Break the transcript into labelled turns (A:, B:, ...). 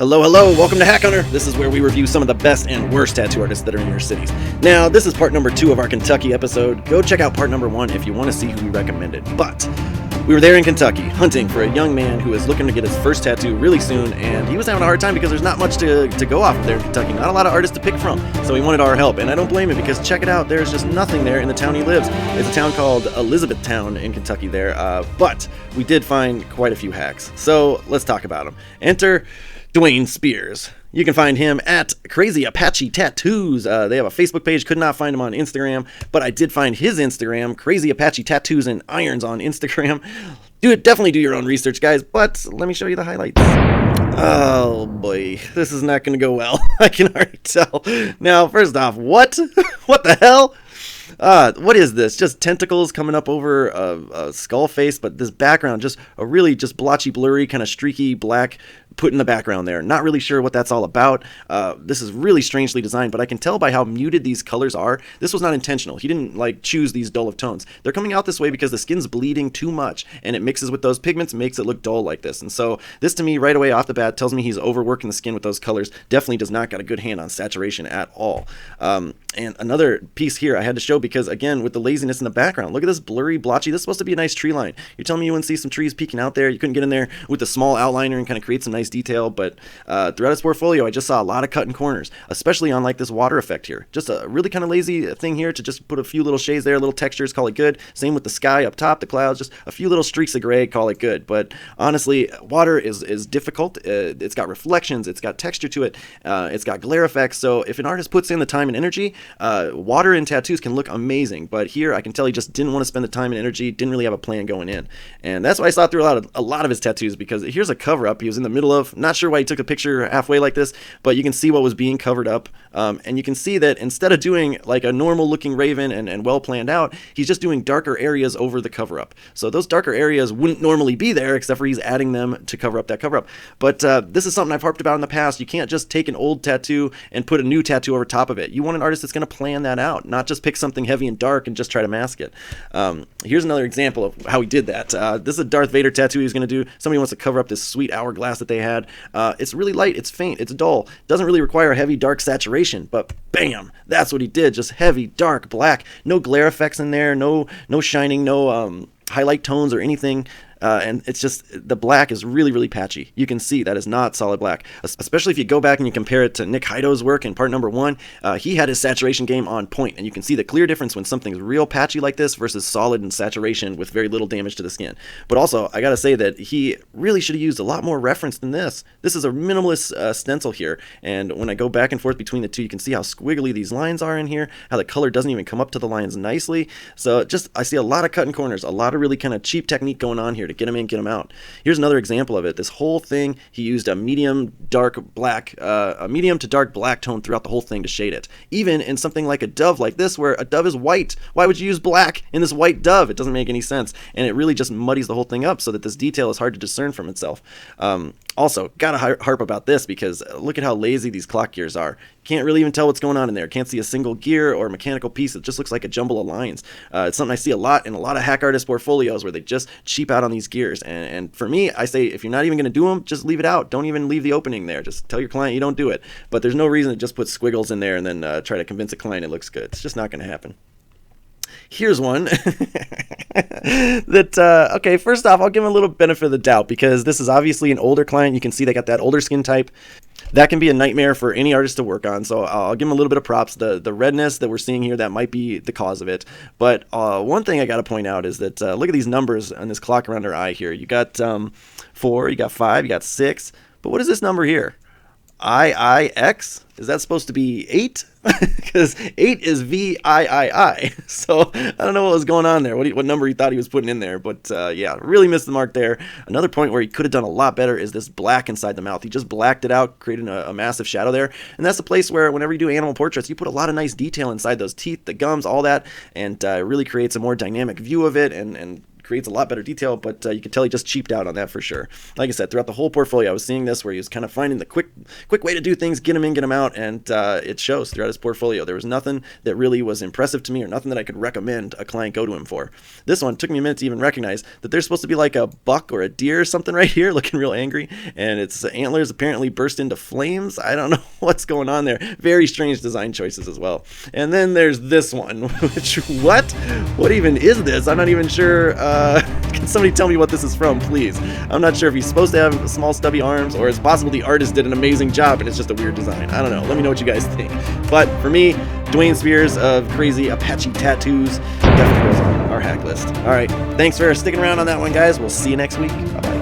A: Hello, welcome to Hack Hunter. This is where we review some of the best and worst tattoo artists that are in your cities. Now, this is part number 2 of our Kentucky episode. Go check out part number 1 if you want to see who we recommended. But we were there in Kentucky, hunting for a young man who was looking to get his first tattoo really soon, and he was having a hard time because there's not much to go off of there in Kentucky. Not a lot of artists to pick from, so he wanted our help, and I don't blame him because check it out, there's just nothing there in the town he lives. It's a town called Elizabethtown in Kentucky there, but we did find quite a few hacks. So let's talk about them. Enter Dwayne Spears. You can find him at Crazy Apache Tattoos. They have a Facebook page. Could not find him on Instagram, but I did find his Instagram, Crazy Apache Tattoos and Irons on Instagram. Definitely do your own research, guys, but let me show you the highlights. Oh boy, this is not going to go well. I can already tell. Now, first off, what? What the hell? What is this? Just tentacles coming up over a skull face, but this background, just a really just blotchy, blurry, kind of streaky black put in the background there. Not really sure what that's all about. This is really strangely designed, but I can tell by how muted these colors are. This was not intentional. He didn't choose these dull of tones. They're coming out this way because the skin's bleeding too much, and it mixes with those pigments, makes it look dull like this. And so this to me right away off the bat tells me he's overworking the skin with those colors. Definitely does not got a good hand on saturation at all. And another piece here I had to show because, again, with the laziness in the background, look at this blurry, blotchy. This is supposed to be a nice tree line. You're telling me you wouldn't see some trees peeking out there? You couldn't get in there with a small outliner and kind of create some nice detail, but throughout his portfolio, I just saw a lot of cutting corners, especially on this water effect here. Just a really kind of lazy thing here to just put a few little shades there, little textures, call it good. Same with the sky up top, the clouds, just a few little streaks of gray, call it good. But honestly, water is difficult. It's got reflections, it's got texture to it, it's got glare effects. So if an artist puts in the time and energy, water in tattoos can look amazing, but here I can tell he just didn't want to spend the time and energy, didn't really have a plan going in. And that's why I saw through a lot of his tattoos, because here's a cover up he was in the middle of. Not sure why he took a picture halfway like this, but you can see what was being covered up, and you can see that instead of doing like a normal looking raven and well planned out, he's just doing darker areas over the cover up. So those darker areas wouldn't normally be there, except for he's adding them to cover up that cover up. But this is something I've harped about in the past. You can't just take an old tattoo and put a new tattoo over top of it. You want an artist that's going to plan that out, not just pick something heavy and dark and just try to mask it. Here's another example of how he did that. This is a Darth Vader tattoo he's going to do. Somebody wants to cover up this sweet hourglass that they had. It's really light, it's faint, it's dull. Doesn't really require heavy dark saturation, but bam, that's what he did. Just heavy, dark, black. No glare effects in there, no shining, no highlight tones or anything. And it's just, the black is really, really patchy. You can see that is not solid black, especially if you go back and you compare it to Nick Heido's work in part number 1. He had his saturation game on point, and you can see the clear difference when something's real patchy like this versus solid in saturation with very little damage to the skin. But also, I gotta say that he really should have used a lot more reference than this. This is a minimalist stencil here, and when I go back and forth between the two, you can see how squiggly these lines are in here, how the color doesn't even come up to the lines nicely. So I see a lot of cutting corners, a lot of really kind of cheap technique going on here to get them in, get them out. Here's another example of it. This whole thing, he used a medium to dark black tone throughout the whole thing to shade it. Even in something like a dove like this, where a dove is white. Why would you use black in this white dove? It doesn't make any sense. And it really just muddies the whole thing up so that this detail is hard to discern from itself. Also, gotta harp about this because look at how lazy these clock gears are. Can't really even tell what's going on in there. Can't see a single gear or mechanical piece. It just looks like a jumble of lines. It's something I see a lot in a lot of hack artist portfolios where they just cheap out on these gears. And for me, I say if you're not even going to do them, just leave it out. Don't even leave the opening there. Just tell your client you don't do it. But there's no reason to just put squiggles in there and then try to convince a client it looks good. It's just not going to happen. Here's one that, okay, first off, I'll give him a little benefit of the doubt because this is obviously an older client. You can see they got that older skin type. That can be a nightmare for any artist to work on, so I'll give him a little bit of props. The redness that we're seeing here, that might be the cause of it. But one thing I got to point out is that look at these numbers on this clock around her eye here. You got 4, you got 5, you got 6, but what is this number here? IIX? Is that supposed to be 8? Because 8 is VIII. So I don't know what was going on there, what number he thought he was putting in there. But yeah, really missed the mark there. Another point where he could have done a lot better is this black inside the mouth. He just blacked it out, creating a massive shadow there. And that's the place where whenever you do animal portraits, you put a lot of nice detail inside those teeth, the gums, all that. And it really creates a more dynamic view of it and creates a lot better detail, but you can tell he just cheaped out on that for sure. Like I said, throughout the whole portfolio, I was seeing this where he was kind of finding the quick way to do things, get him in, get him out, and it shows throughout his portfolio. There was nothing that really was impressive to me or nothing that I could recommend a client go to him for. This one took me a minute to even recognize that there's supposed to be like a buck or a deer or something right here looking real angry, and its antlers apparently burst into flames. I don't know what's going on there. Very strange design choices as well. And then there's this one, which, what even is this? I'm not even sure. Can somebody tell me what this is from, please? I'm not sure if he's supposed to have small stubby arms, or it's possible the artist did an amazing job and it's just a weird design. I don't know. Let me know what you guys think. But for me, Dwayne Spears of Crazy Apache Tattoos definitely goes on our hack list. All right. Thanks for sticking around on that one, guys. We'll see you next week. Bye-bye.